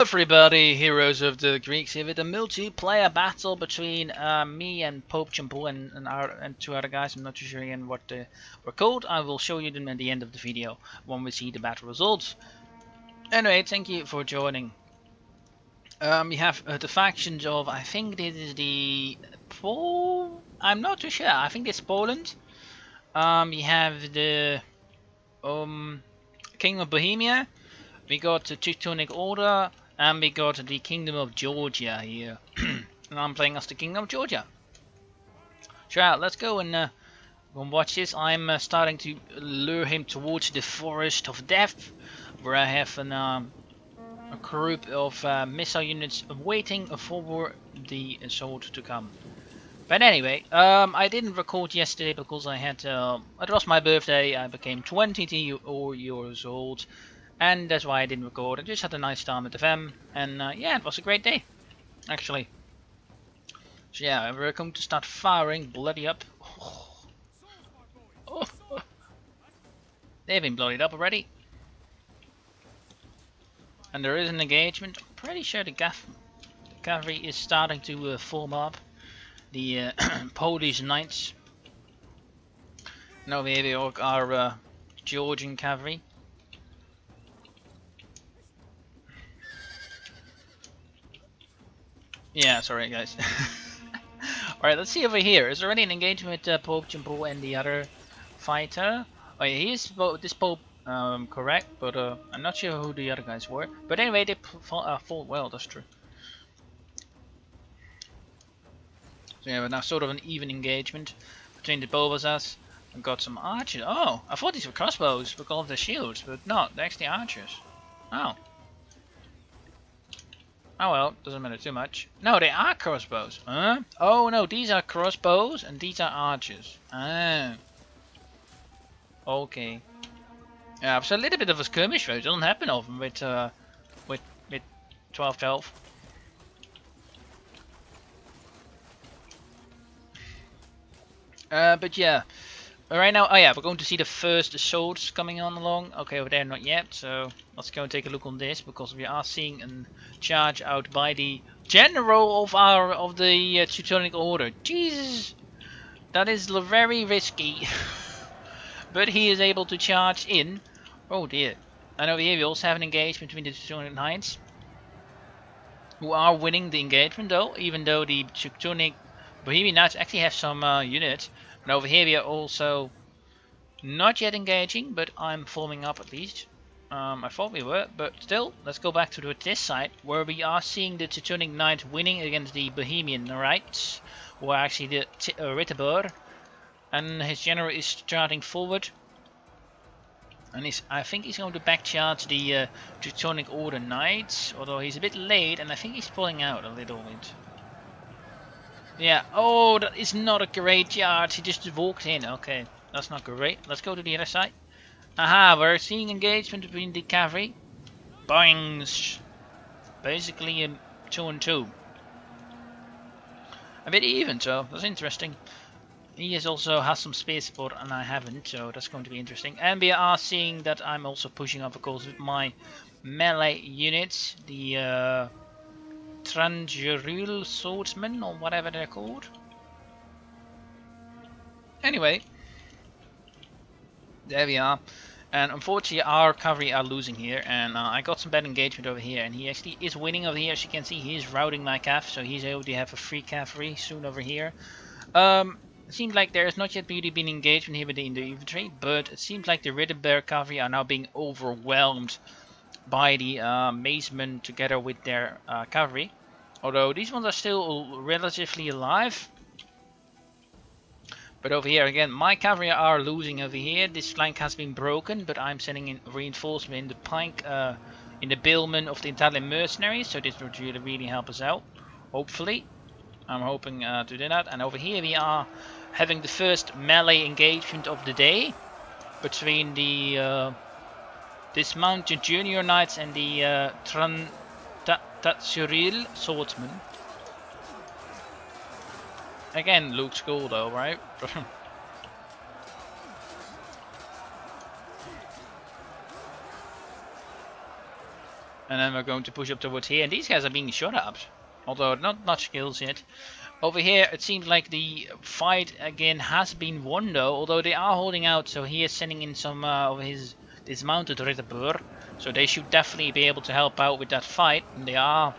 Everybody, heroes of the Greeks here with a multiplayer battle between me and Pope Champoo and two other guys. I'm not too sure again what they were called. I will show you them at the end of the video when we see the battle results. Anyway, thank you for joining. We have the factions of, I think this is the I'm not too sure. I think it's Poland. We have the Kingdom of Bohemia. We got the Teutonic Order, and we got the Kingdom of Georgia here. And I'm playing as the Kingdom of Georgia. Sure, let's go and watch this. I'm starting to lure him towards the Forest of Death, where I have a group of missile units waiting for the assault to come. But anyway, I didn't record yesterday because I had it was my birthday. I became 22 years old. And that's why I didn't record. I just had a nice time at the fam, and yeah, it was a great day, actually. So yeah, we're going to start firing bloody up. Oh. They've been bloodied up already. And there is an engagement. I'm pretty sure the cavalry is starting to form up. The Polish knights. And over here we are Georgian cavalry. Yeah, sorry guys. Alright, let's see over here. Is there any engagement with Pope Jumbo and the other fighter? Oh yeah, he is this Pope correct, but I'm not sure who the other guys were. But anyway, they fought well, that's true. So yeah, we're now sort of an even engagement between the both of us. I've got some archers. Oh, I thought these were crossbows because of the shields, but not. They're actually archers. Oh. Oh well, doesn't matter too much. No, they are crossbows. Huh? Oh no, these are crossbows and these are archers. Ah. Okay. Yeah, it's a little bit of a skirmish though. It doesn't happen often with 12-12. But yeah. Right now, oh yeah, we're going to see the first assaults coming on along. Okay, over there not yet, so let's go and take a look on this because we are seeing a charge out by the general of the Teutonic Order. Jesus, that is very risky, but he is able to charge in. Oh dear! And over here we also have an engagement between the Teutonic Knights, who are winning the engagement though, even though the Teutonic Bohemian Knights actually have some units. And over here we are also not yet engaging, but I'm forming up at least. I thought we were, but still, let's go back to this side, where we are seeing the Teutonic Knight winning against the Bohemian Knights, who are actually the Ritterburg, and his general is starting forward. And I think he's going to backcharge the Teutonic Order Knights, although he's a bit late, and I think he's pulling out a little bit. Yeah, oh, that is not a great charge, he just walked in, okay. That's not great. Let's go to the other side. Aha, we're seeing engagement between the cavalry. Boings! Basically a 2 and 2. A bit even, so that's interesting. He also has some space support and I haven't, so that's going to be interesting. And we are seeing that I'm also pushing up, of course, with my melee units. The Transjuril swordsmen, or whatever they're called. Anyway. There we are. And unfortunately our cavalry are losing here, and I got some bad engagement over here, and he actually is winning over here. As you can see, he is routing my cav, so he's able to have a free cavalry soon over here. It seems like there has not yet really been engagement here with the infantry, but it seems like the Ritterburg cavalry are now being overwhelmed by the macemen together with their cavalry. Although these ones are still relatively alive. But over here again, my cavalry are losing over here. This flank has been broken, but I'm sending in reinforcement in the plank, in the billman of the Italian mercenaries. So this would really help us out. Hopefully, I'm hoping to do that. And over here we are having the first melee engagement of the day between the dismounted junior knights and the Tatsuril swordsmen. Again, looks cool though, right? And then we're going to push up towards here, and these guys are being shot at, although not much kills yet. Over here, it seems like the fight again has been won though, although they are holding out, so he is sending in some of his dismounted Ritterburg, so they should definitely be able to help out with that fight, and they are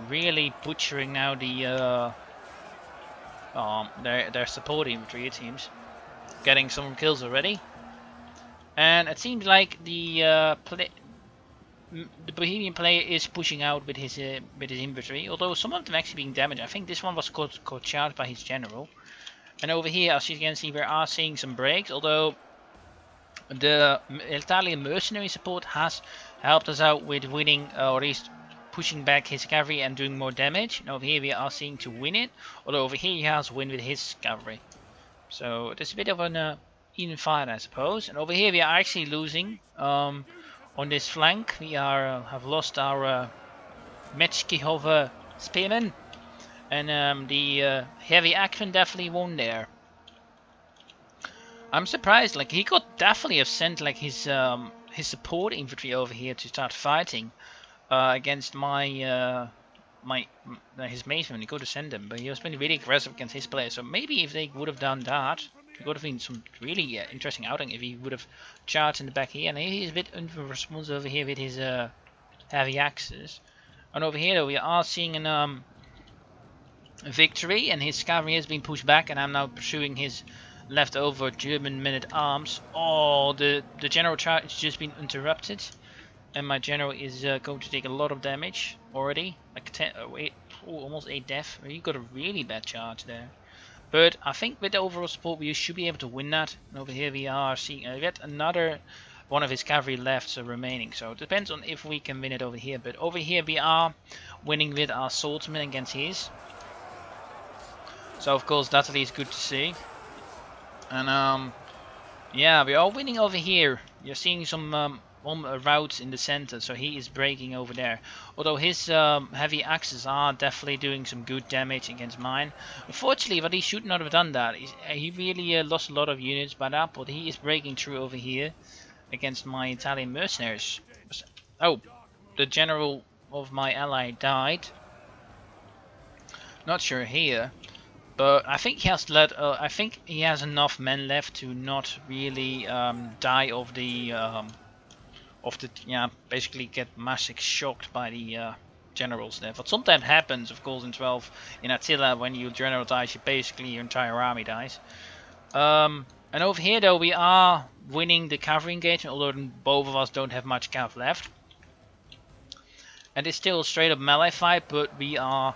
really butchering now the their support infantry, it seems. Getting some kills already. And it seems like the Bohemian player is pushing out with his infantry, although some of them actually being damaged. I think this one was caught charged by his general. And over here, as you can see, we are seeing some breaks, although the Italian mercenary support has helped us out with winning, or at least pushing back his cavalry and doing more damage. And over here we are seeing to win it, although over here he has win with his cavalry. So there's a bit of an even fight, I suppose. And over here we are actually losing. On this flank we are have lost our Metschkihove spearmen, and the heavy action definitely won there. I'm surprised, like he could definitely have sent like his support infantry over here to start fighting against my his mason. He could have sent them, but he was been really aggressive against his players. So maybe if they would have done that, it would have been some really interesting outing if he would have charged in the back here. And he's a bit unresponsive over here with his heavy axes. And over here though, we are seeing an victory, and his cavalry has been pushed back, and I'm now pursuing his leftover German men-at-arms. Oh, the general charge has just been interrupted, and my general is going to take a lot of damage already, like 10, almost 8 death. He got a really bad charge there. But I think with the overall support we should be able to win that. And over here we are seeing yet another one of his cavalry left remaining. So it depends on if we can win it over here. But over here we are winning with our swordsmen against his. So of course that's at least good to see. And yeah, we are winning over here. You're seeing some routes in the center, so he is breaking over there. Although his heavy axes are definitely doing some good damage against mine. Unfortunately, but he should not have done that. He really lost a lot of units by that, but he is breaking through over here against my Italian mercenaries. Oh, the general of my ally died. Not sure here. But I think he has I think he has enough men left to not really die of the yeah, basically get massively shocked by the generals there. But sometimes happens, of course, in 12 in Attila, when your general dies, basically your entire army dies. And over here though, we are winning the cavalry engagement, although both of us don't have much cav left. And it's still a straight up melee fight, but we are.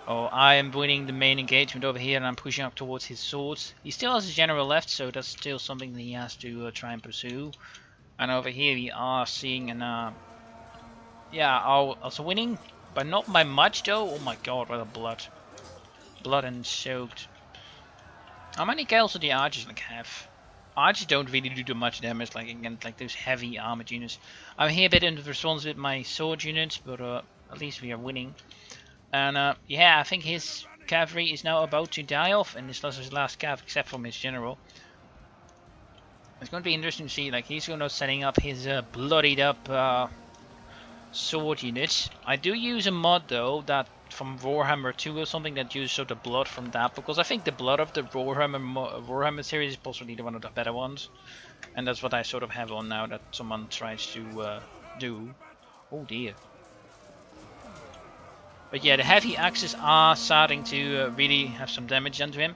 Oh, I am winning the main engagement over here, and I'm pushing up towards his swords. He still has a general left, so that's still something that he has to try and pursue. And over here we are seeing an yeah, also winning, but not by much though. Oh my god, what a blood and soaked. How many kills do the archers like have? Archers don't really do too much damage like against like those heavy armored units. I'm here a bit in response with my sword units, but at least we are winning. And yeah, I think his cavalry is now about to die off, and this was his last cav, except from his general. It's going to be interesting to see, like he's going to setting up his bloodied up sword units. I do use a mod though, that from Warhammer 2 or something, that uses sort of blood from that, because I think the blood of the Warhammer series is possibly one of the better ones, and that's what I sort of have on now that someone tries to do. Oh dear. But yeah, the heavy axes are starting to really have some damage done to him,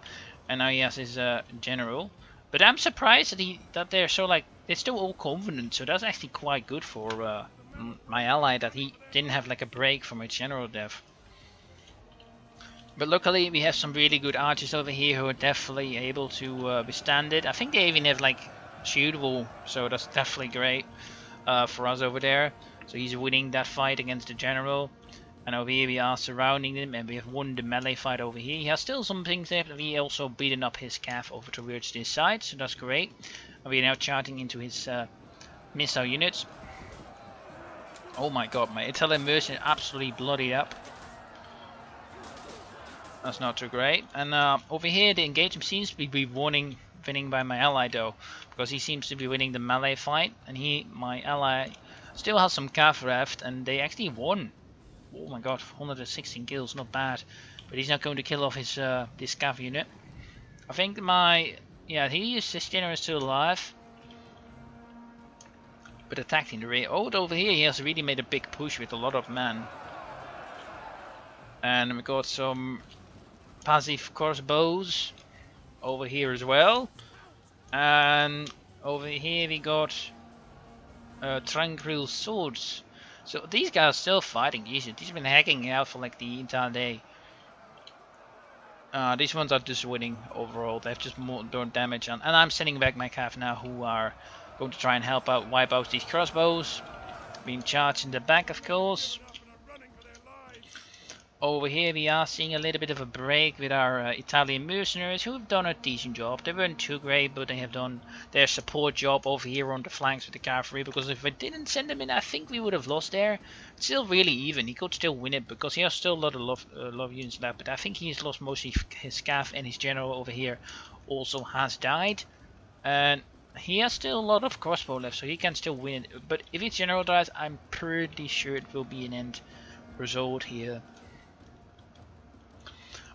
and now he has his general. But I'm surprised that they're so like they're still all confident. So that's actually quite good for my ally, that he didn't have like a break from his general death. But luckily we have some really good archers over here who are definitely able to withstand it. I think they even have like shootable, so that's definitely great for us over there. So he's winning that fight against the general. And over here we are surrounding him, and we have won the melee fight over here. He has still some things there, but he also beaten up his cav over towards this side, so that's great. And we are now charging into his missile units. Oh my god, my Italian mercenary absolutely bloodied up. That's not too great. And over here the engagement seems to be winning by my ally though, because he seems to be winning the melee fight, and my ally Still has some cav left, and they actually won. Oh my god, 116 kills, not bad. But he's not going to kill off his this cav unit. I think his general is still alive, but attacked in the rear. Oh, over here he has really made a big push with a lot of men. And we got some passive crossbows over here as well. And over here we got tranquil swords. So these guys are still fighting. These have been hacking out for like the entire day. These ones are just winning overall. They've just done damage on. And I'm sending back my cav now, who are going to try and help out, wipe out these crossbows. Being charged in the back, of course. Over here we are seeing a little bit of a break with our Italian mercenaries, who have done a decent job. They weren't too great, but they have done their support job over here on the flanks with the cavalry, because if I didn't send them in, I think we would have lost there. It's still really even. He could still win it, because he has still a lot of units left, but I think he's lost mostly his cav, and his general over here also has died. And he has still a lot of crossbow left, so he can still win it. But if his general dies, I'm pretty sure it will be an end result here.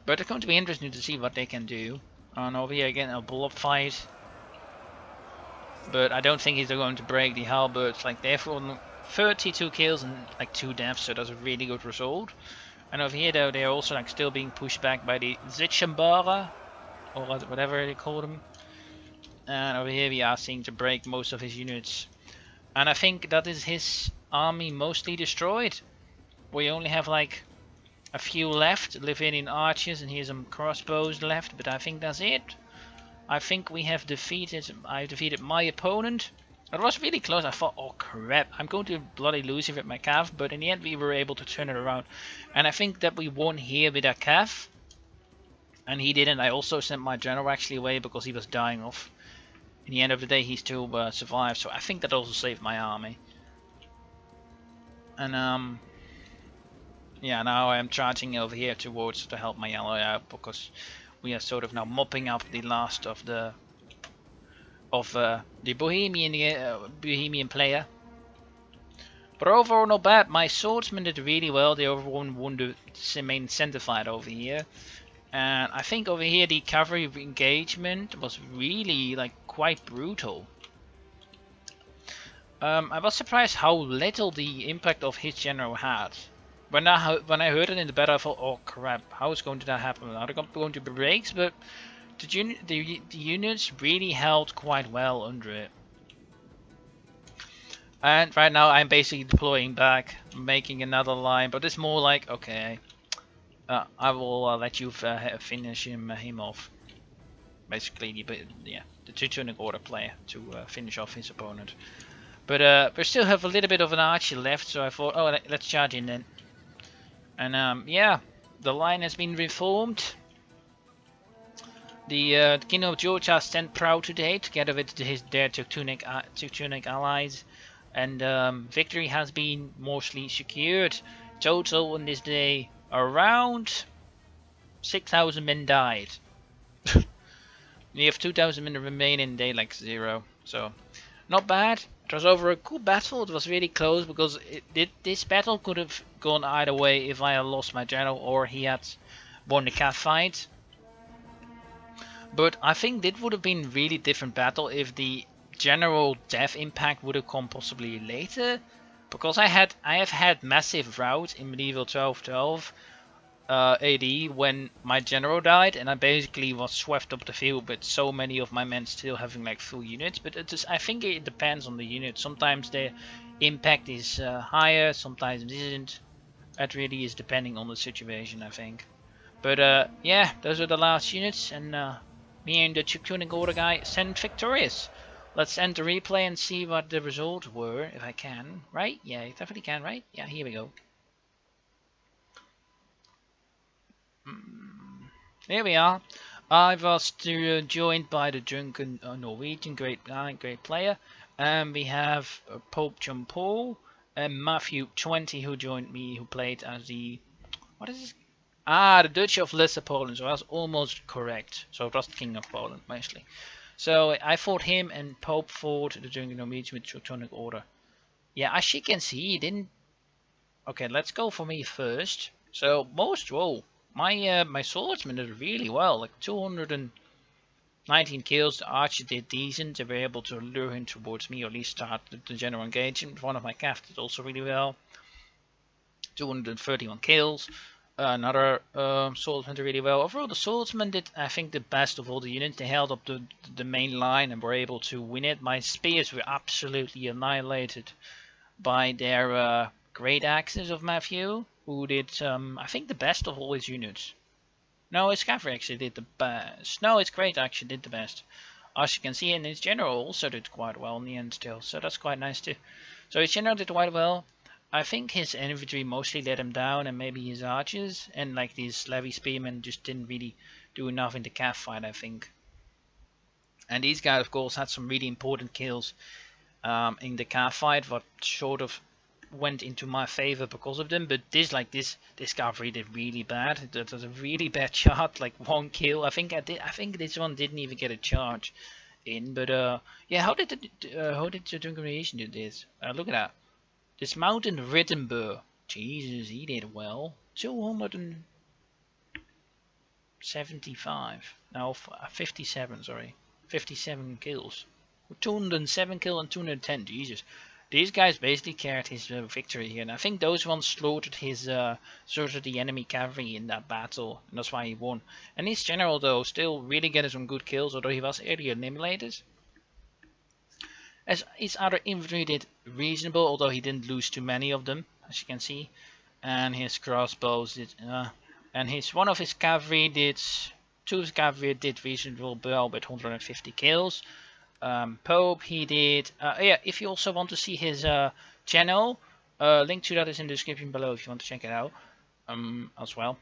But it's going to be interesting to see what they can do. And over here again, a blob fight. But I don't think he's going to break the halberds. Like, they've won 32 kills and like 2 deaths, so that's a really good result. And over here though, they're also like still being pushed back by the Zichambara, or whatever they call them. And over here we are seeing to break most of his units. And I think that is his army mostly destroyed. We only have like a few left, Livinian archers, and here's some crossbows left, but I think that's it. I think we have I defeated my opponent. It was really close. I thought, oh crap, I'm going to bloody lose here with my cav, but in the end we were able to turn it around. And I think that we won here with our cav. And he didn't. I also sent my general actually away because he was dying off. In the end of the day he still survived, so I think that also saved my army. And yeah, now I am charging over here towards to help my ally out, because we are sort of now mopping up the last of the Bohemian player. But overall not bad. My swordsmen did really well. They overall won the main center fight over here. And I think over here the cavalry engagement was really like quite brutal. I was surprised how little the impact of his general had. When I heard it in the battle, I thought, oh crap, how is going to that happen? Are there going to be breaks? But the units really held quite well under it. And right now I'm basically deploying back, making another line, but it's more like, okay, I will let you finish him off. Basically, the Teutonic Order player to finish off his opponent. But we still have a little bit of an archer left, so I thought, oh, let's charge in then. And yeah, the line has been reformed. The Kingdom of Georgia stand proud today, together with their Teutonic allies, and victory has been mostly secured. Total on this day, around 6,000 men died. We have 2,000 men remaining, they like 0, so not bad. It was over a good battle. It was really close, because this battle could have gone either way if I had lost my general or he had won the cat fight. But I think it would have been a really different battle if the general death impact would have come possibly later. Because I have had massive rout in Medieval 1212 AD when my general died, and I basically was swept up the field with so many of my men still having like full units. But I think it depends on the unit. Sometimes the impact is higher, sometimes it isn't. That really is depending on the situation, I think. But yeah, those are the last units, and me and the Teutonic Order guy sent victorious. Let's end the replay and see what the results were, if I can. Right? Yeah, you definitely can, right? Yeah, here we go. Here we are. I was joined by the drunken Norwegian great guy, great player. And we have Pope John Paul and Matthew 20 who joined me, who played as the... What is this? Ah, the Duchy of Lesser Poland. So that's almost correct. So it was the King of Poland, mostly. So I fought him, and Pope fought the drunken Norwegian with Teutonic Order. Yeah, as you can see, he didn't. Okay, let's go for me first. So whoa, my swordsman did really well, like 219 kills. The archer did decent. They were able to lure him towards me, or at least start the general engagement. One of my cav did also really well, 231 kills. Another swordsman did really well. Overall, the swordsman did, I think, the best of all the units. They held up the main line and were able to win it. My spears were absolutely annihilated by their great axes of Matthew, who did, I think, the best of all his units. No, his cavalry actually did the best. No, his great actually did the best. As you can see, and his general also did quite well in the end still, so that's quite nice too. So his general did quite well. I think his infantry mostly let him down, and maybe his archers, and like these levy spearmen just didn't really do enough in the cav fight, I think. And these guys, of course, had some really important kills in the cav fight, what sort of went into my favor because of them. But this cavalry did really bad. That was a really bad chart, like 1 kill. I think this one didn't even get a charge in. But yeah, how did the congregation do this? Look at that. This mountain Rittenburg. Jesus, he did well. 275. No, 57. Sorry, 57 kills. 207 kill and 210. Jesus, these guys basically carried his victory here, and I think those ones slaughtered the enemy cavalry in that battle, and that's why he won. And his general though still really getting some good kills, although he was earlier eliminated. As his other infantry did reasonable, although he didn't lose too many of them, as you can see. And his crossbows did, and one of his cavalry did, two of his cavalry did reasonable well with 150 kills. Pope, he did, yeah, if you also want to see his channel, link to that is in the description below if you want to check it out as well.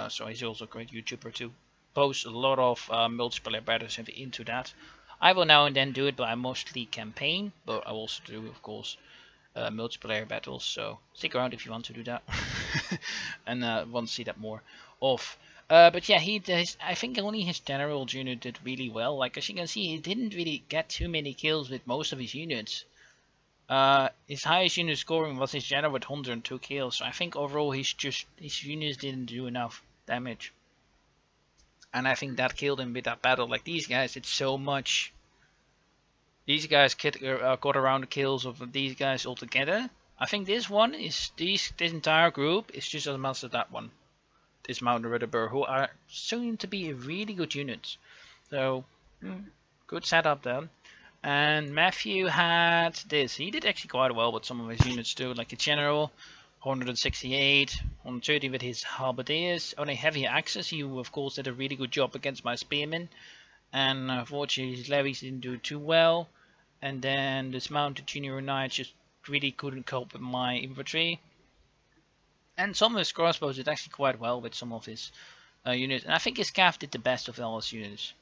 So he's also a great YouTuber too. Posts a lot of multiplayer battles into that. I will now and then do it, but I mostly campaign, but I also do, of course, multiplayer battles. So stick around if you want to do that and want to see that more of. But yeah, I think only his general unit did really well. Like as you can see, he didn't really get too many kills with most of his units. His highest unit scoring was his general with 102 kills. So I think overall his units didn't do enough damage. And I think that killed him with that battle. Like these guys did so much. These guys got around the kills of these guys altogether. I think this entire group is just as much as that one. This Mountain Ridderburg, who are soon to be a really good unit. So good setup then. And Matthew had this. He did actually quite well with some of his units too, like the general, 168, 130 with his halberdiers. Only heavy axes. He of course did a really good job against my spearmen. And unfortunately his levies didn't do too well. And then this mounted junior knights just really couldn't cope with my infantry. And some of his crossbows did actually quite well with some of his units. And I think his cav did the best of all his units.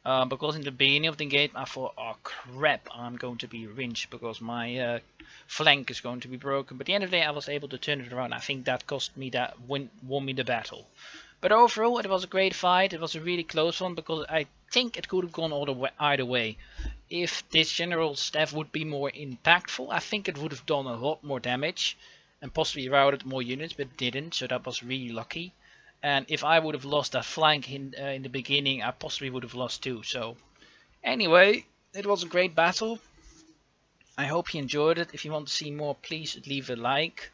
Because in the beginning of the game I thought, oh crap, I'm going to be rinsed because my flank is going to be broken. But at the end of the day I was able to turn it around. I think that won me the battle. But overall it was a great fight. It was a really close one because I think it could have gone either way. If this general staff would be more impactful, I think it would have done a lot more damage and possibly routed more units, but didn't, so that was really lucky. And if I would have lost that flank in the beginning, I possibly would have lost too. So anyway, it was a great battle. I hope you enjoyed it. If you want to see more, please leave a like.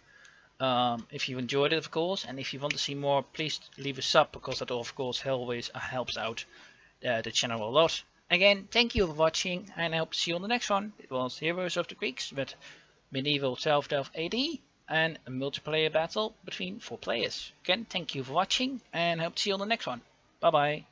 If you enjoyed it, of course, and if you want to see more, please leave a sub, because that of course always helps out the channel a lot. Again, thank you for watching, and I hope to see you on the next one. It was Heroes of the Greeks with Medieval Self-Delve AD and a multiplayer battle between 4 players. Again, thank you for watching, and I hope to see you on the next one. Bye bye.